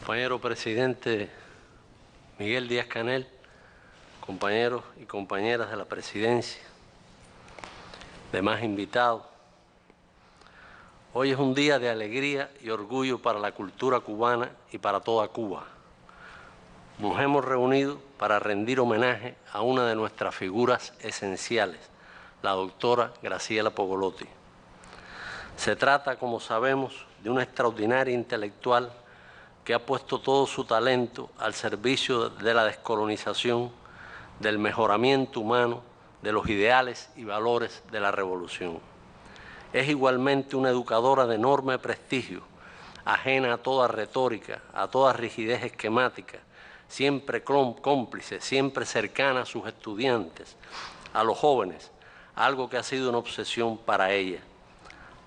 Compañero presidente Miguel Díaz-Canel, compañeros y compañeras de la presidencia, demás invitados, hoy es un día de alegría y orgullo para la cultura cubana y para toda Cuba. Nos hemos reunido para rendir homenaje a una de nuestras figuras esenciales, la doctora Graciela Pogolotti. Se trata, como sabemos, de una extraordinaria intelectual que ha puesto todo su talento al servicio de la descolonización, del mejoramiento humano, de los ideales y valores de la revolución. Es igualmente una educadora de enorme prestigio, ajena a toda retórica, a toda rigidez esquemática, siempre cómplice, siempre cercana a sus estudiantes, a los jóvenes, algo que ha sido una obsesión para ella,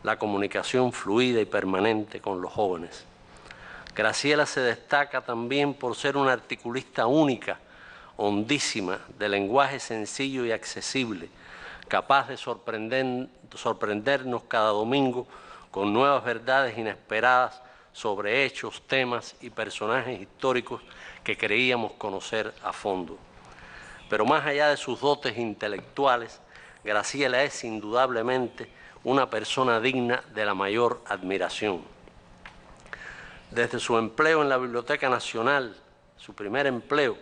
la comunicación fluida y permanente con los jóvenes. Graciela se destaca también por ser una articulista única, hondísima, de lenguaje sencillo y accesible, capaz de sorprendernos cada domingo con nuevas verdades inesperadas sobre hechos, temas y personajes históricos que creíamos conocer a fondo. Pero más allá de sus dotes intelectuales, Graciela es indudablemente una persona digna de la mayor admiración. Desde su empleo en la Biblioteca Nacional, su primer empleo,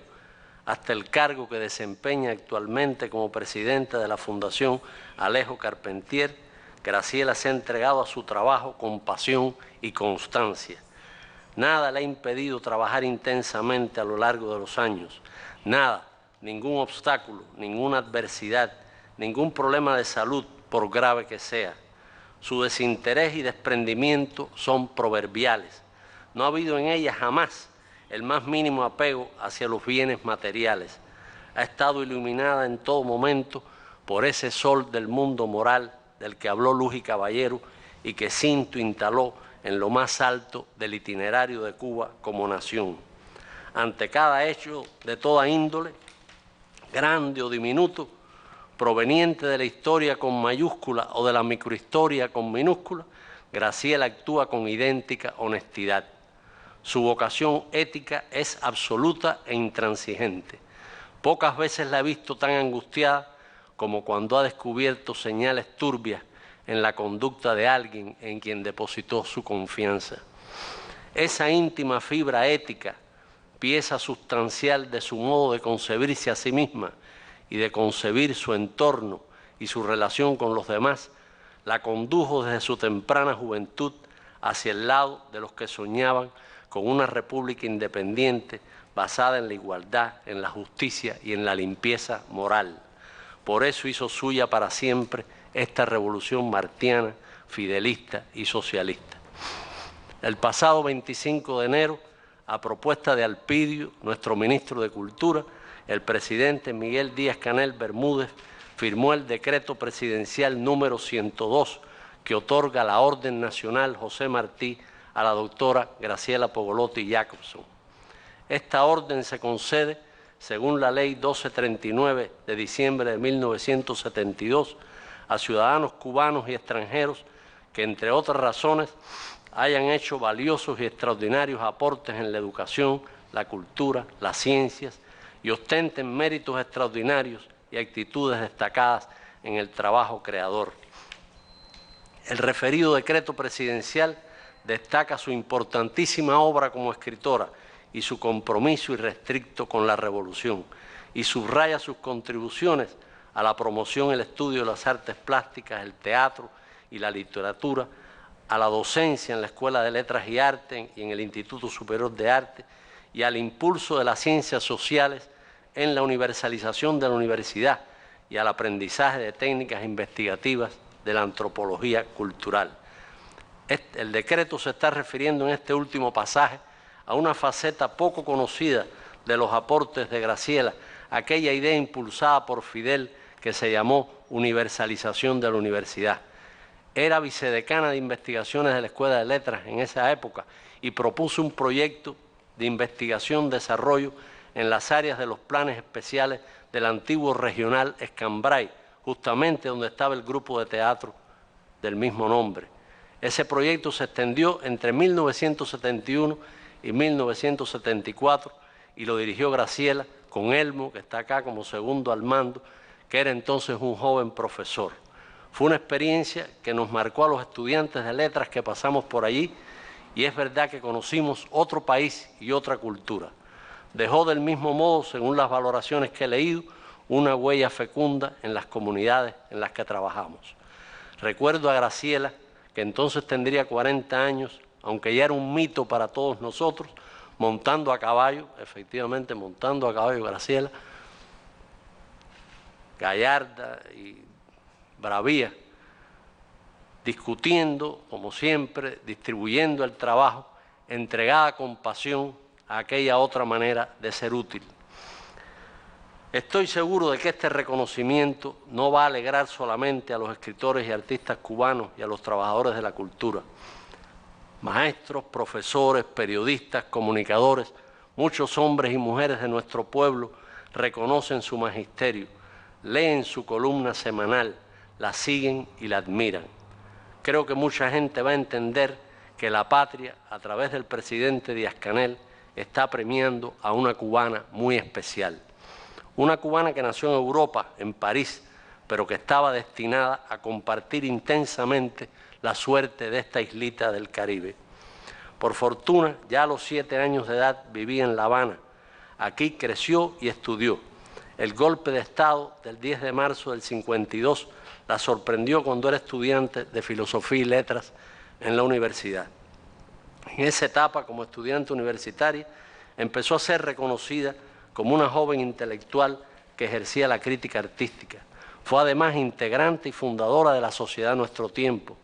hasta el cargo que desempeña actualmente como presidenta de la Fundación Alejo Carpentier, Graciela se ha entregado a su trabajo con pasión y constancia. Nada le ha impedido trabajar intensamente a lo largo de los años. Nada, ningún obstáculo, ninguna adversidad, ningún problema de salud, por grave que sea. Su desinterés y desprendimiento son proverbiales. No ha habido en ella jamás el más mínimo apego hacia los bienes materiales. Ha estado iluminada en todo momento por ese sol del mundo moral del que habló Luz y Caballero y que Cinto instaló en lo más alto del itinerario de Cuba como nación. Ante cada hecho de toda índole, grande o diminuto, proveniente de la historia con mayúscula o de la microhistoria con minúscula, Graciela actúa con idéntica honestidad. Su vocación ética es absoluta e intransigente. Pocas veces la he visto tan angustiada como cuando ha descubierto señales turbias en la conducta de alguien en quien depositó su confianza. Esa íntima fibra ética, pieza sustancial de su modo de concebirse a sí misma y de concebir su entorno y su relación con los demás, la condujo desde su temprana juventud hacia el lado de los que soñaban con una república independiente basada en la igualdad, en la justicia y en la limpieza moral. Por eso hizo suya para siempre esta revolución martiana, fidelista y socialista. El pasado 25 de enero, a propuesta de Alpidio, nuestro ministro de Cultura, el presidente Miguel Díaz-Canel Bermúdez firmó el decreto presidencial número 102 que otorga la Orden Nacional José Martí a la doctora Graciela Pogolotti Jacobson. Esta orden se concede según la Ley 1239 de diciembre de 1972 a ciudadanos cubanos y extranjeros que, entre otras razones, hayan hecho valiosos y extraordinarios aportes en la educación, la cultura, las ciencias y ostenten méritos extraordinarios y actitudes destacadas en el trabajo creador. El referido decreto presidencial destaca su importantísima obra como escritora y su compromiso irrestricto con la revolución, y subraya sus contribuciones a la promoción y el estudio de las artes plásticas, el teatro y la literatura, a la docencia en la Escuela de Letras y Arte y en el Instituto Superior de Arte, y al impulso de las ciencias sociales en la universalización de la universidad y al aprendizaje de técnicas investigativas de la antropología cultural. El decreto se está refiriendo en este último pasaje a una faceta poco conocida de los aportes de Graciela, aquella idea impulsada por Fidel que se llamó universalización de la universidad. Era vicedecana de investigaciones de la Escuela de Letras en esa época y propuso un proyecto de investigación-desarrollo en las áreas de los planes especiales del antiguo regional Escambray, justamente donde estaba el grupo de teatro del mismo nombre. Ese proyecto se extendió entre 1971 y 1974, y lo dirigió Graciela con Elmo, que está acá como segundo al mando, que era entonces un joven profesor. Fue una experiencia que nos marcó a los estudiantes de letras que pasamos por allí, y es verdad que conocimos otro país y otra cultura. Dejó del mismo modo, según las valoraciones que he leído, una huella fecunda en las comunidades en las que trabajamos. Recuerdo a Graciela, que entonces tendría 40 años, aunque ya era un mito para todos nosotros, montando a caballo, efectivamente montando a caballo Graciela, gallarda y bravía, discutiendo, como siempre, distribuyendo el trabajo, entregada con pasión a aquella otra manera de ser útil. Estoy seguro de que este reconocimiento no va a alegrar solamente a los escritores y artistas cubanos y a los trabajadores de la cultura. Maestros, profesores, periodistas, comunicadores, muchos hombres y mujeres de nuestro pueblo reconocen su magisterio, leen su columna semanal, la siguen y la admiran. Creo que mucha gente va a entender que la patria, a través del presidente Díaz-Canel, está premiando a una cubana muy especial. Una cubana que nació en Europa, en París, pero que estaba destinada a compartir intensamente la suerte de esta islita del Caribe. Por fortuna, ya a los 7 años de edad vivía en La Habana. Aquí creció y estudió. El golpe de Estado del 10 de marzo del 52 la sorprendió cuando era estudiante de Filosofía y Letras en la universidad. En esa etapa, como estudiante universitaria, empezó a ser reconocida como una joven intelectual que ejercía la crítica artística. Fue además integrante y fundadora de la Sociedad Nuestro Tiempo.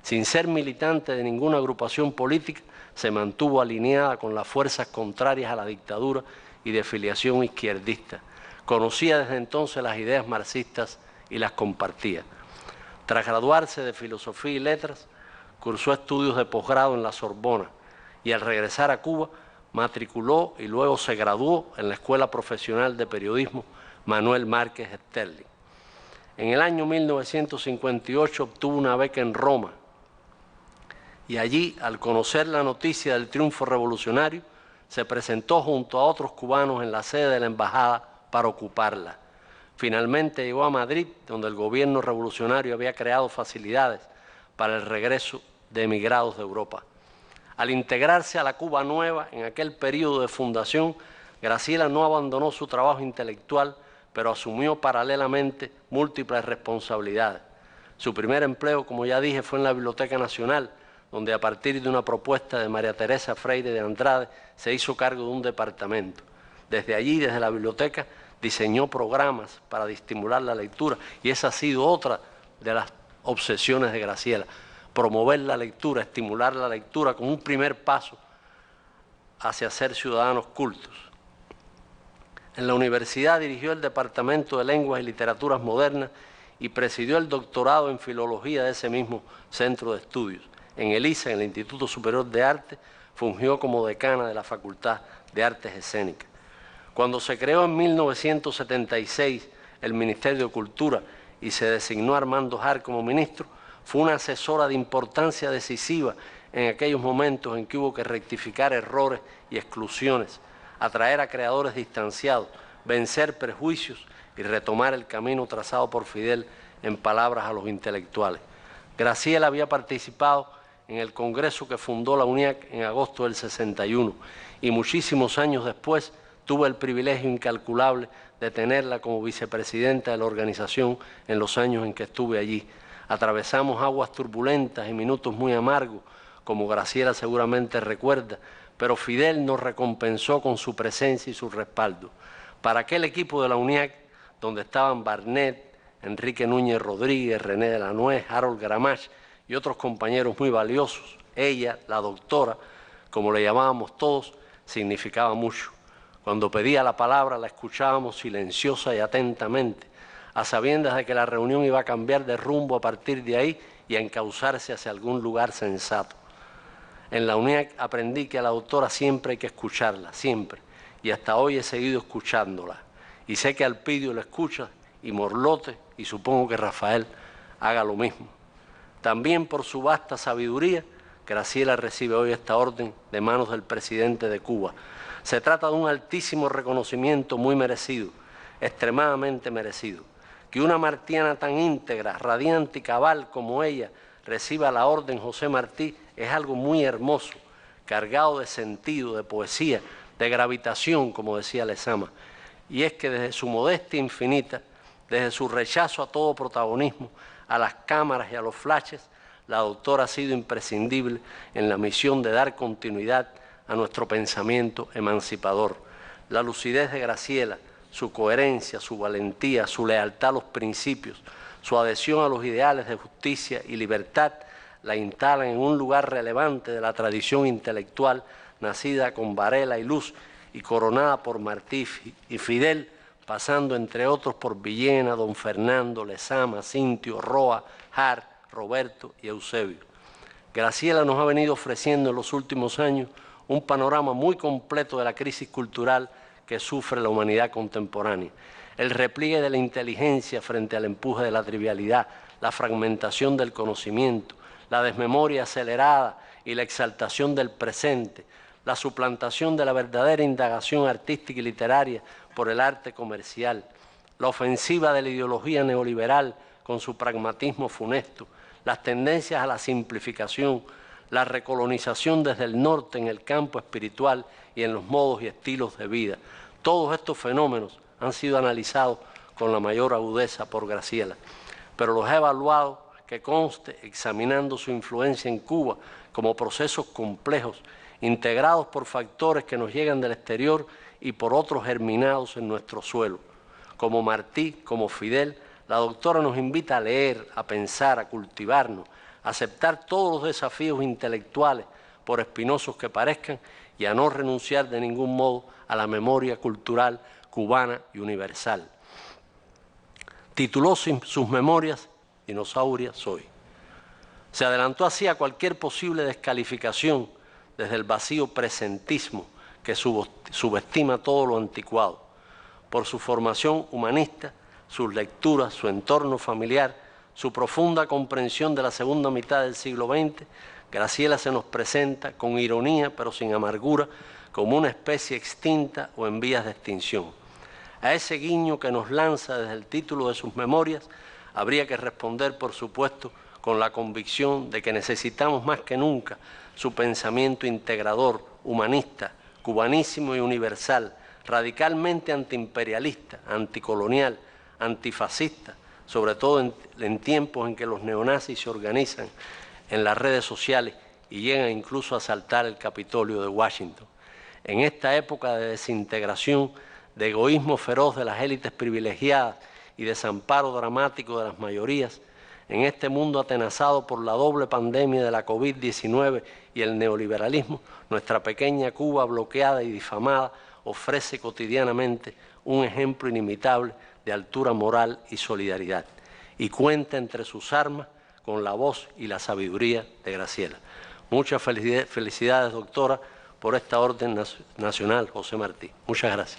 Sin ser militante de ninguna agrupación política, se mantuvo alineada con las fuerzas contrarias a la dictadura y de filiación izquierdista. Conocía desde entonces las ideas marxistas y las compartía. Tras graduarse de Filosofía y Letras, cursó estudios de posgrado en la Sorbona y al regresar a Cuba matriculó y luego se graduó en la Escuela Profesional de Periodismo Manuel Márquez Sterling. En el año 1958 obtuvo una beca en Roma y allí, al conocer la noticia del triunfo revolucionario, se presentó junto a otros cubanos en la sede de la embajada para ocuparla. Finalmente llegó a Madrid, donde el gobierno revolucionario había creado facilidades para el regreso de emigrados de Europa. Al integrarse a la Cuba Nueva en aquel periodo de fundación, Graciela no abandonó su trabajo intelectual, pero asumió paralelamente múltiples responsabilidades. Su primer empleo, como ya dije, fue en la Biblioteca Nacional, donde a partir de una propuesta de María Teresa Freire de Andrade se hizo cargo de un departamento. Desde allí, desde la biblioteca, diseñó programas para estimular la lectura y esa ha sido otra de las obsesiones de Graciela, promover la lectura, estimular la lectura como un primer paso hacia ser ciudadanos cultos. En la universidad dirigió el Departamento de Lenguas y Literaturas Modernas y presidió el doctorado en Filología de ese mismo centro de estudios. En el ISA, en el Instituto Superior de Arte, fungió como decana de la Facultad de Artes Escénicas. Cuando se creó en 1976 el Ministerio de Cultura y se designó a Armando Jar como ministro, fue una asesora de importancia decisiva en aquellos momentos en que hubo que rectificar errores y exclusiones, atraer a creadores distanciados, vencer prejuicios y retomar el camino trazado por Fidel en palabras a los intelectuales. Graciela había participado en el congreso que fundó la UNIAC en agosto del 61 y muchísimos años después tuve el privilegio incalculable de tenerla como vicepresidenta de la organización en los años en que estuve allí. Atravesamos aguas turbulentas y minutos muy amargos, como Graciela seguramente recuerda, pero Fidel nos recompensó con su presencia y su respaldo. Para aquel equipo de la UNIAC, donde estaban Barnett, Enrique Núñez Rodríguez, René de la Nuez, Harold Gramach y otros compañeros muy valiosos, ella, la doctora, como le llamábamos todos, significaba mucho. Cuando pedía la palabra la escuchábamos silenciosa y atentamente, a sabiendas de que la reunión iba a cambiar de rumbo a partir de ahí y a encauzarse hacia algún lugar sensato. En la UNIAC aprendí que a la doctora siempre hay que escucharla, siempre, y hasta hoy he seguido escuchándola. Y sé que Alpidio lo escucha, y Morlote, y supongo que Rafael haga lo mismo. También por su vasta sabiduría Graciela recibe hoy esta orden de manos del presidente de Cuba. Se trata de un altísimo reconocimiento muy merecido, extremadamente merecido. Que una martiana tan íntegra, radiante y cabal como ella reciba la orden José Martí es algo muy hermoso, cargado de sentido, de poesía, de gravitación, como decía Lezama. Y es que desde su modestia infinita, desde su rechazo a todo protagonismo, a las cámaras y a los flashes, la doctora ha sido imprescindible en la misión de dar continuidad a nuestro pensamiento emancipador. La lucidez de Graciela, su coherencia, su valentía, su lealtad a los principios, su adhesión a los ideales de justicia y libertad, la instalan en un lugar relevante de la tradición intelectual nacida con Varela y Luz y coronada por Martí y Fidel, pasando entre otros por Villena, Don Fernando, Lezama, Cintio, Roa, Hart, Roberto y Eusebio. Graciela nos ha venido ofreciendo en los últimos años un panorama muy completo de la crisis cultural que sufre la humanidad contemporánea. El repliegue de la inteligencia frente al empuje de la trivialidad, la fragmentación del conocimiento, la desmemoria acelerada y la exaltación del presente, la suplantación de la verdadera indagación artística y literaria por el arte comercial, la ofensiva de la ideología neoliberal con su pragmatismo funesto, las tendencias a la simplificación, la recolonización desde el norte en el campo espiritual y en los modos y estilos de vida. Todos estos fenómenos han sido analizados con la mayor agudeza por Graciela, pero los ha evaluado, que conste, examinando su influencia en Cuba como procesos complejos, integrados por factores que nos llegan del exterior y por otros germinados en nuestro suelo. Como Martí, como Fidel, la doctora nos invita a leer, a pensar, a cultivarnos, a aceptar todos los desafíos intelectuales, por espinosos que parezcan, y a no renunciar de ningún modo a la memoria cultural cubana y universal. Tituló sus memorias Dinosauria Soy. Se adelantó así a cualquier posible descalificación desde el vacío presentismo que subestima todo lo anticuado. Por su formación humanista, sus lecturas, su entorno familiar, su profunda comprensión de la segunda mitad del siglo XX, Graciela se nos presenta con ironía pero sin amargura como una especie extinta o en vías de extinción. A ese guiño que nos lanza desde el título de sus memorias habría que responder, por supuesto, con la convicción de que necesitamos más que nunca su pensamiento integrador, humanista, cubanísimo y universal, radicalmente antiimperialista, anticolonial, antifascista, sobre todo en tiempos en que los neonazis se organizan en las redes sociales y llegan incluso a asaltar el Capitolio de Washington. En esta época de desintegración, de egoísmo feroz de las élites privilegiadas y desamparo dramático de las mayorías, en este mundo atenazado por la doble pandemia de la COVID-19 y el neoliberalismo, nuestra pequeña Cuba bloqueada y difamada ofrece cotidianamente un ejemplo inimitable de altura moral y solidaridad, y cuenta entre sus armas con la voz y la sabiduría de Graciela. Muchas felicidades, doctora, por esta orden nacional José Martí. Muchas gracias.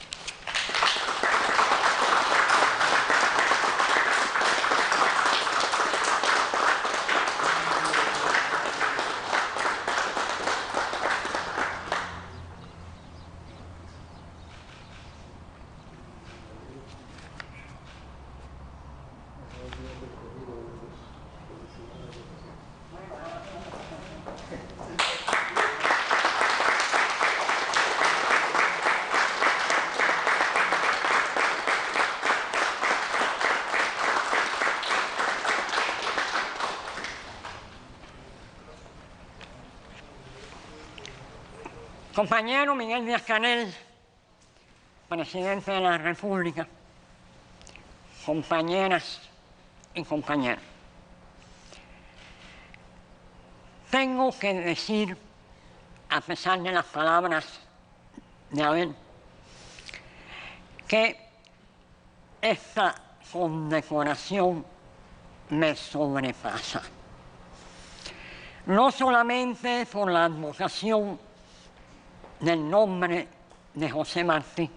Compañero Miguel Díaz-Canel, presidente de la República, compañeras y compañeros. Tengo que decir, a pesar de las palabras de Abel, que esta condecoración me sobrepasa. No solamente por la advocación del nombre de José Martí,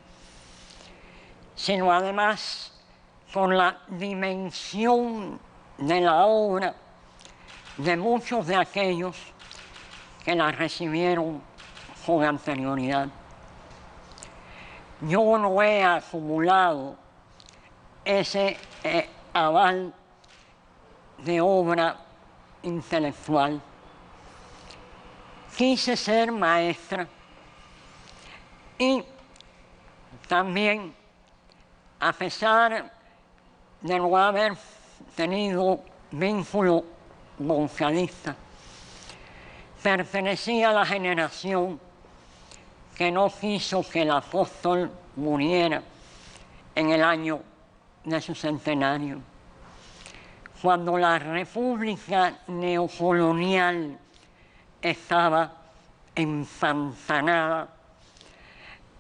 sino además por la dimensión de la obra de muchos de aquellos que la recibieron con anterioridad. Yo no he acumulado ese aval de obra intelectual. Quise ser maestra y también, a pesar de no haber tenido vínculo vocalista, pertenecía a la generación que no quiso que el apóstol muriera en el año de su centenario, cuando la república neocolonial estaba empantanada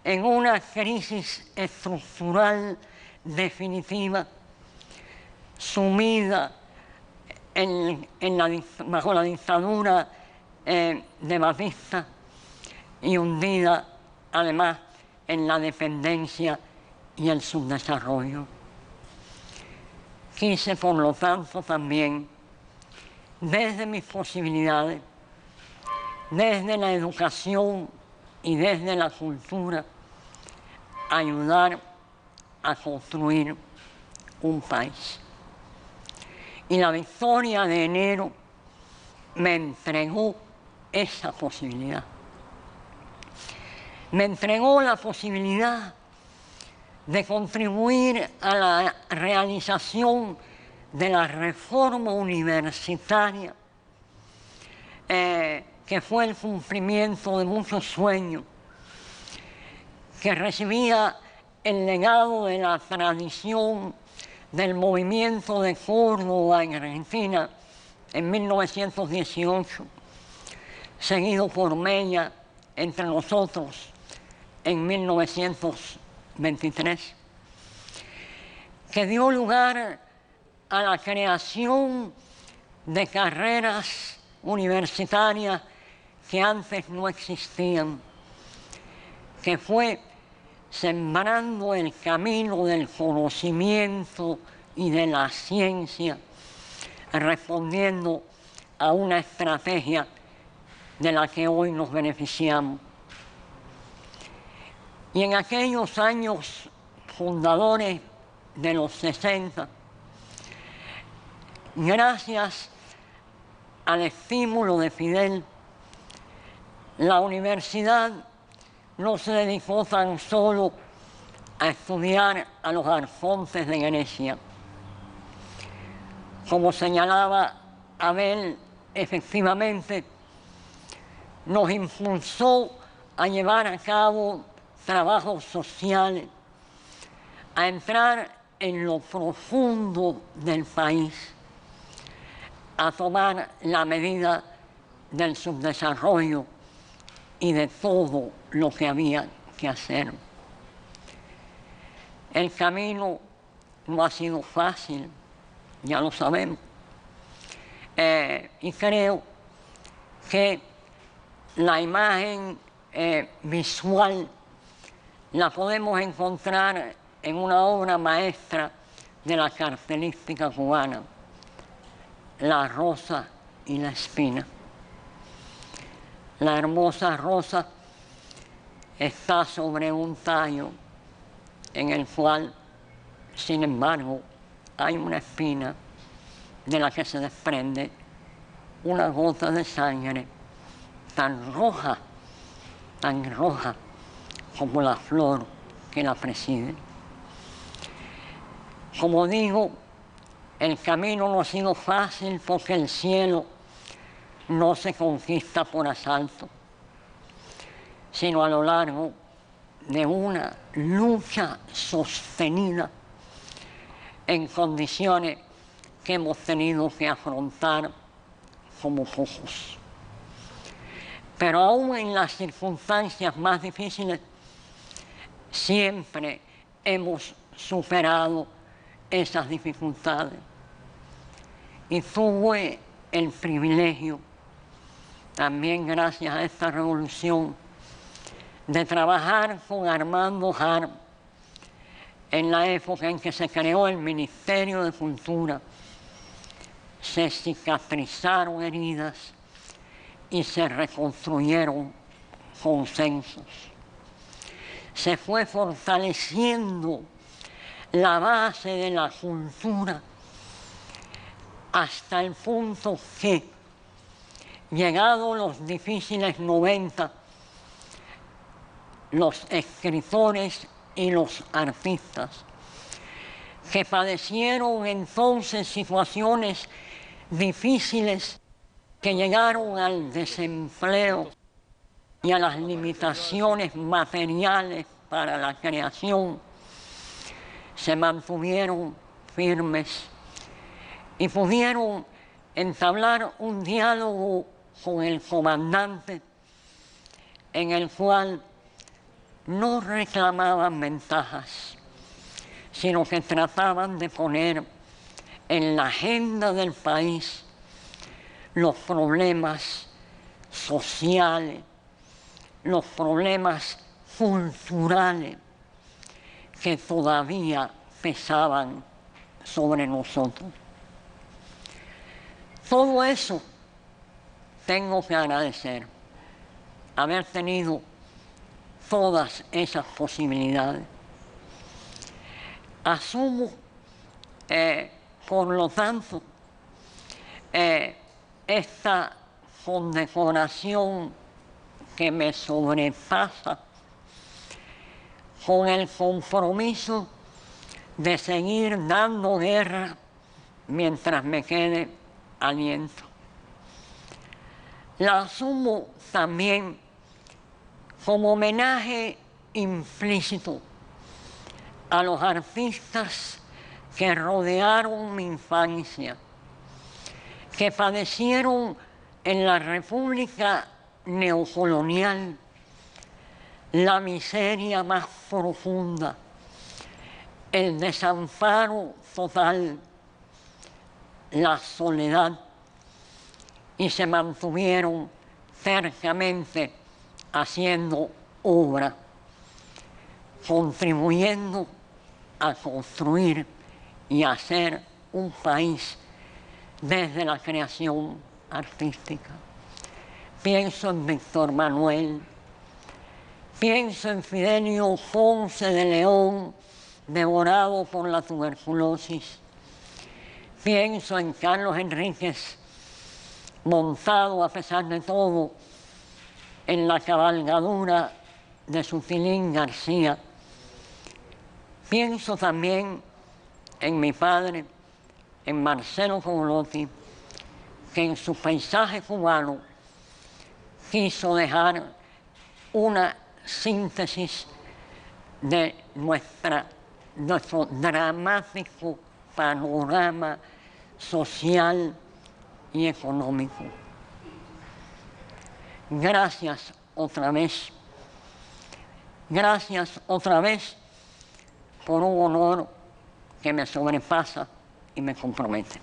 en una crisis estructural definitiva, sumida bajo la dictadura de Batista y hundida además en la dependencia y el subdesarrollo. Quise, por lo tanto, también, desde mis posibilidades, desde la educación y desde la cultura, ayudar a construir un país. Y la victoria de enero me entregó esa posibilidad. Me entregó la posibilidad de contribuir a la realización de la reforma universitaria, que fue el cumplimiento de muchos sueños, que recibía el legado de la tradición del movimiento de Córdoba en Argentina en 1918, seguido por Mella entre nosotros en 1923, que dio lugar a la creación de carreras universitarias que antes no existían, que fue sembrando el camino del conocimiento y de la ciencia, respondiendo a una estrategia de la que hoy nos beneficiamos. Y en aquellos años fundadores de los 60, gracias al estímulo de Fidel, la universidad no se dedicó tan solo a estudiar a los arcontes de Grecia. Como señalaba Abel, efectivamente, nos impulsó a llevar a cabo trabajos sociales, a entrar en lo profundo del país, a tomar la medida del subdesarrollo y de todo lo que había que hacer. El camino no ha sido fácil, ya lo sabemos, y creo que la imagen visual la podemos encontrar en una obra maestra de la cartelística cubana, La rosa y la espina. La hermosa rosa está sobre un tallo en el cual, sin embargo, hay una espina de la que se desprende una gota de sangre tan roja como la flor que la preside. Como digo, el camino no ha sido fácil porque el cielo no se conquista por asalto, sino a lo largo de una lucha sostenida en condiciones que hemos tenido que afrontar como pocos. Pero aún en las circunstancias más difíciles, siempre hemos superado esas dificultades. Y tuve el privilegio, también gracias a esta revolución, de trabajar con Armando Harb en la época en que se creó el Ministerio de Cultura. Se cicatrizaron heridas y se reconstruyeron consensos. Se fue fortaleciendo la base de la cultura hasta el punto que, llegados los difíciles 90, los escritores y los artistas que padecieron entonces situaciones difíciles que llegaron al desempleo y a las limitaciones materiales para la creación, se mantuvieron firmes y pudieron entablar un diálogo con el comandante en el cual no reclamaban ventajas, sino que trataban de poner en la agenda del país los problemas sociales, los problemas culturales que todavía pesaban sobre nosotros. Todo eso tengo que agradecer, haber tenido todas esas posibilidades. Asumo, por lo tanto, esta condecoración que me sobrepasa con el compromiso de seguir dando guerra mientras me quede aliento. La asumo también como homenaje implícito a los artistas que rodearon mi infancia, que padecieron en la República neocolonial la miseria más profunda, el desamparo total, la soledad, y se mantuvieron cercamente haciendo obra, contribuyendo a construir y a hacer un país desde la creación artística. Pienso en Víctor Manuel, pienso en Fidelio Ponce de León, devorado por la tuberculosis. Pienso en Carlos Enríquez, montado a pesar de todo en la cabalgadura de Sutilín García. Pienso también en mi padre, en Marcelo Cogolotti, que en su paisaje cubano quiso dejar una síntesis de nuestro dramático panorama social y económico. Gracias otra vez. Gracias otra vez por un honor que me sobrepasa y me compromete.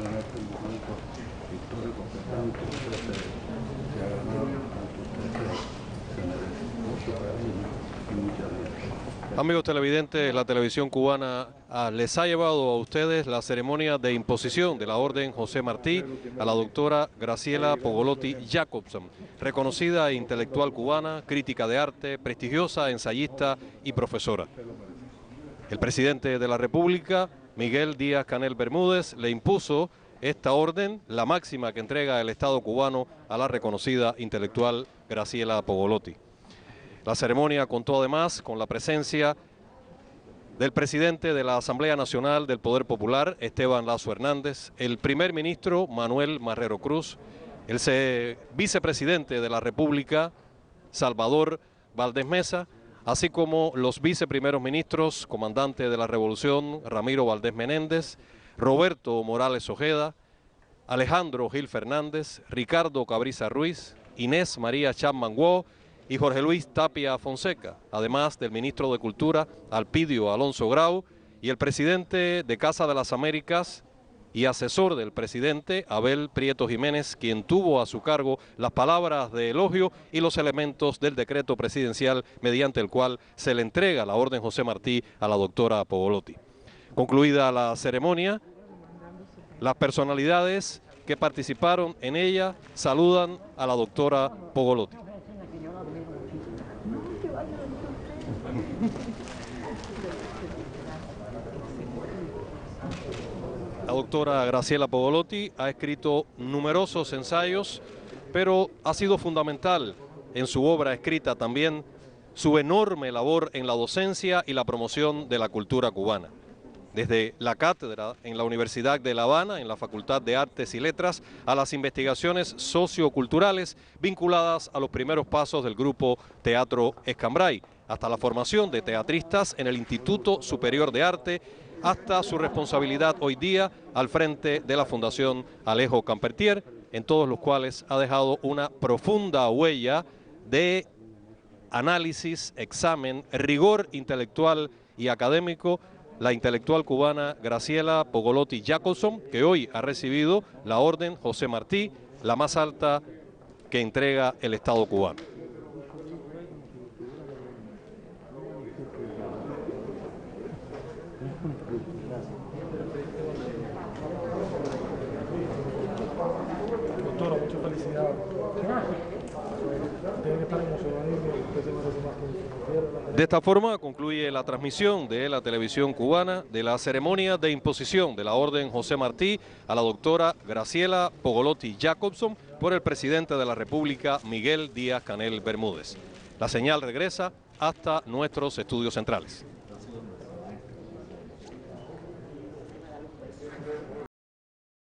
en este momento histórico que tanto se ha ganado, tanto usted se merece. Mucho cariño y muchas gracias. Amigos televidentes, la televisión cubana les ha llevado a ustedes la ceremonia de imposición de la Orden José Martí a la doctora Graciela Pogolotti Jacobson, reconocida intelectual cubana, crítica de arte, prestigiosa ensayista y profesora. El presidente de la República, Miguel Díaz-Canel Bermúdez, le impuso esta orden, la máxima que entrega el Estado cubano a la reconocida intelectual Graciela Pogolotti. La ceremonia contó además con la presencia del presidente de la Asamblea Nacional del Poder Popular, Esteban Lazo Hernández, el primer ministro Manuel Marrero Cruz, el vicepresidente de la República, Salvador Valdés Mesa, así como los viceprimeros ministros, comandante de la Revolución, Ramiro Valdés Menéndez, Roberto Morales Ojeda, Alejandro Gil Fernández, Ricardo Cabriza Ruiz, Inés María Chapman Guo y Jorge Luis Tapia Fonseca, además del ministro de Cultura, Alpidio Alonso Grau, y el presidente de Casa de las Américas y asesor del presidente, Abel Prieto Jiménez, quien tuvo a su cargo las palabras de elogio y los elementos del decreto presidencial mediante el cual se le entrega la Orden José Martí a la doctora Pogolotti. Concluida la ceremonia, las personalidades que participaron en ella saludan a la doctora Pogolotti. La doctora Graciela Pogolotti ha escrito numerosos ensayos, pero ha sido fundamental en su obra escrita también su enorme labor en la docencia y la promoción de la cultura cubana. Desde la cátedra en la Universidad de La Habana, en la Facultad de Artes y Letras, a las investigaciones socioculturales vinculadas a los primeros pasos del grupo Teatro Escambray, hasta la formación de teatristas en el Instituto Superior de Arte, hasta su responsabilidad hoy día al frente de la Fundación Alejo Campertier, en todos los cuales ha dejado una profunda huella de análisis, examen, rigor intelectual y académico, la intelectual cubana Graciela Pogolotti Jacobson, que hoy ha recibido la Orden José Martí, la más alta que entrega el Estado cubano. Doctora, muchas felicidades. Deben estar emocionadísimos. De esta forma concluye la transmisión de la televisión cubana de la ceremonia de imposición de la Orden José Martí a la doctora Graciela Pogolotti Jacobson por el presidente de la República, Miguel Díaz-Canel Bermúdez. La señal regresa hasta nuestros estudios centrales.